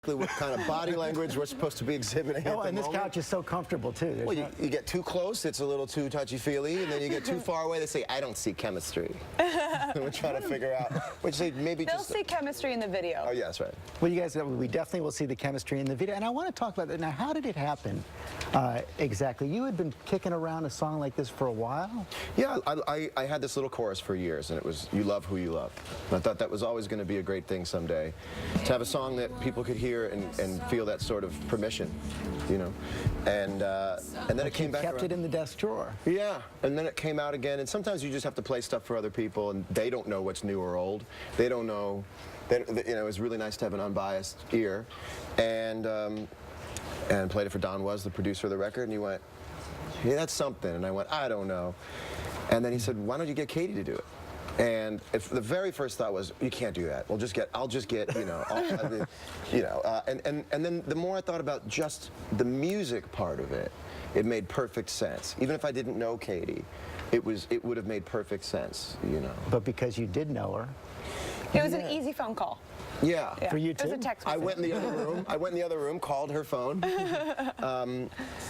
what kind of body language we're supposed to be exhibiting. Oh, and this couch is so comfortable too. Well, you get too close, it's a little too touchy-feely, and then you get too far away, they say, I don't see chemistry. And we're trying to figure out, which say maybe They'll see chemistry in the video. Oh, yeah, that's right. Well, you guys, we definitely will see the chemistry in the video. And I want to talk about that. Now, how did it happen exactly? You had been kicking around a song like this for a while? Yeah, I had this little chorus for years, and it was, you love who you love. And I thought that was always going to be a great thing someday, to have a song that people could hear and feel that sort of permission, you know. And then it came back kept around. it in the desk drawer. Yeah, and then it came out again, and sometimes you just have to play stuff for other people, and they don't know what's new or old. They don't know. You know, it's really nice to have an unbiased ear, and played it for Don Was, the producer of the record, and he went, "Hey, that's something," and I went, "I don't know," and then he said, "Why don't you get Katy to do it?" And the very first thought was, you can't do that. I'll just get, you know, and then the more I thought about just the music part of it, it made perfect sense. Even if I didn't know Katy, it would have made perfect sense, you know. But because you did know her. It was an easy phone call. Yeah. For you too? It was a text I message. went in the other room. I went in the other room, called her phone.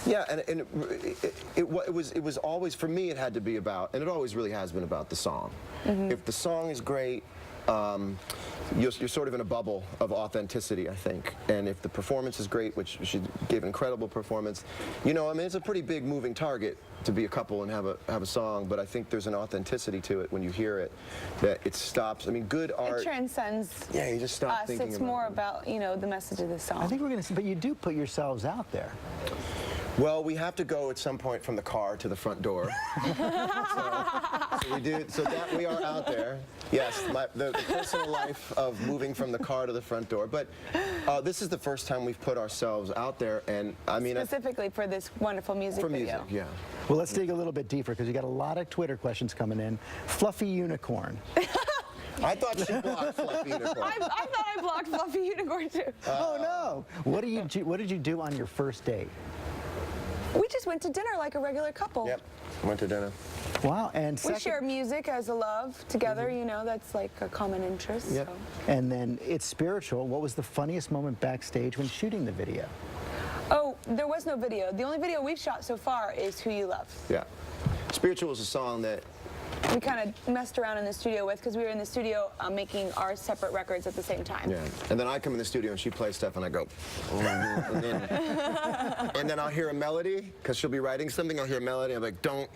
Yeah, and it was always, for me, it had to be about, and it always really has been about the song. If the song is great, you're sort of in a bubble of authenticity, I think. And if the performance is great, which she gave an incredible performance, you know, I mean, it's a pretty big moving target to be a couple and have a song, but I think there's an authenticity to it when you hear it, that it stops. I mean, good art. It transcends. Yeah, you just stop us. thinking It's about more it. about, you know, the message of the song. I think we're going to see, but you do put yourselves out there. Well, we have to go at some point from the car to the front door. So we do. So that we are out there. Yes, the personal life of moving from the car to the front door. But this is the first time we've put ourselves out there, and I mean, specifically for this wonderful music video. For music, yeah. Well, let's dig a little bit deeper because you got a lot of Twitter questions coming in. Fluffy Unicorn. I thought she blocked Fluffy Unicorn. I thought I blocked Fluffy Unicorn too. Oh no! What did you do on your first date? We just went to dinner like a regular couple. Yep, went to dinner. Wow, and We share music as a love together, you know, that's like a common interest. Yep. So. And then it's spiritual. What was the funniest moment backstage when shooting the video? Oh, there was no video. The only video we've shot so far is Who You Love. Yeah. Spiritual is a song that we kind of messed around in the studio with because we were in the studio making our separate records at the same time. Yeah, and then I come in the studio and she plays stuff and I go, and then I'll hear a melody because she'll be writing something. I'll hear a melody. I'm like, don't.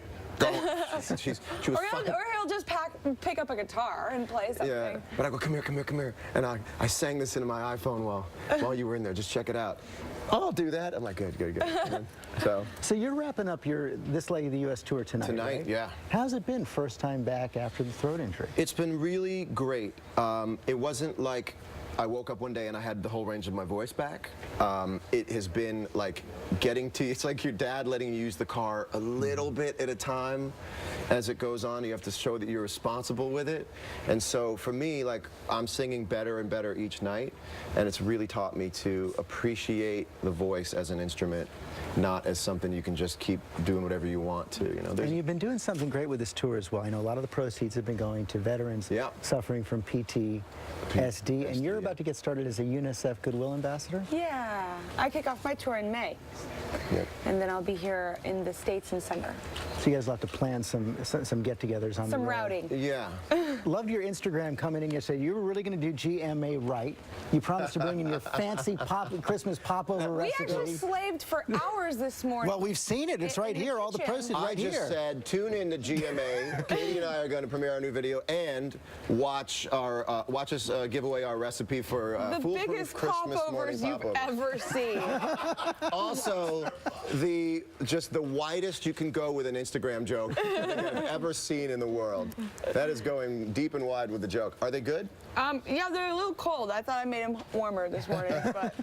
She was fine. Or he'll just pick up a guitar and play something. Yeah, but I go, come here, and I sang this into my iPhone while you were in there. Just check it out. I'll do that. I'm like, good. So you're wrapping up this leg of the U.S. tour tonight. Tonight, right? yeah. How's it been first time back after the throat injury? It's been really great. It wasn't like I woke up one day and I had the whole range of my voice back. It has been like it's like your dad letting you use the car a little bit at a time as it goes on. You have to show that you're responsible with it. And so for me, like, I'm singing better and better each night, and it's really taught me to appreciate the voice as an instrument, not as something you can just keep doing whatever you want to, you know. And you've been doing something great with this tour as well. I know a lot of the proceeds have been going to veterans suffering from PTSD, and you're about to get started as a UNICEF Goodwill Ambassador? Yeah, I kick off my tour in May, and then I'll be here in the States in summer. So you guys will have to plan some get-togethers on the road. Some routing. Yeah. Loved your Instagram coming in yesterday. You were really going to do GMA right. You promised to bring in your fancy Christmas popover recipe. We actually slaved for hours this morning. Well, we've seen it. It's right here. All the proceeds right here. I just said, tune in to GMA. Katy and I are going to premiere our new video and watch us give away our recipe for the foolproof biggest Christmas morning popovers you've ever seen. Also, just the widest you can go with an Instagram joke I think I've ever seen in the world. That is going deep and wide with the joke. Are they good? Yeah, they're a little cold. I thought I made them warmer this morning, but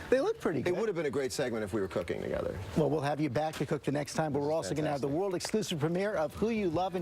they look pretty good. It would have been a great segment if we were cooking together. Well, we'll have you back to cook the next time, but we're also going to have the world exclusive premiere of Who You Love.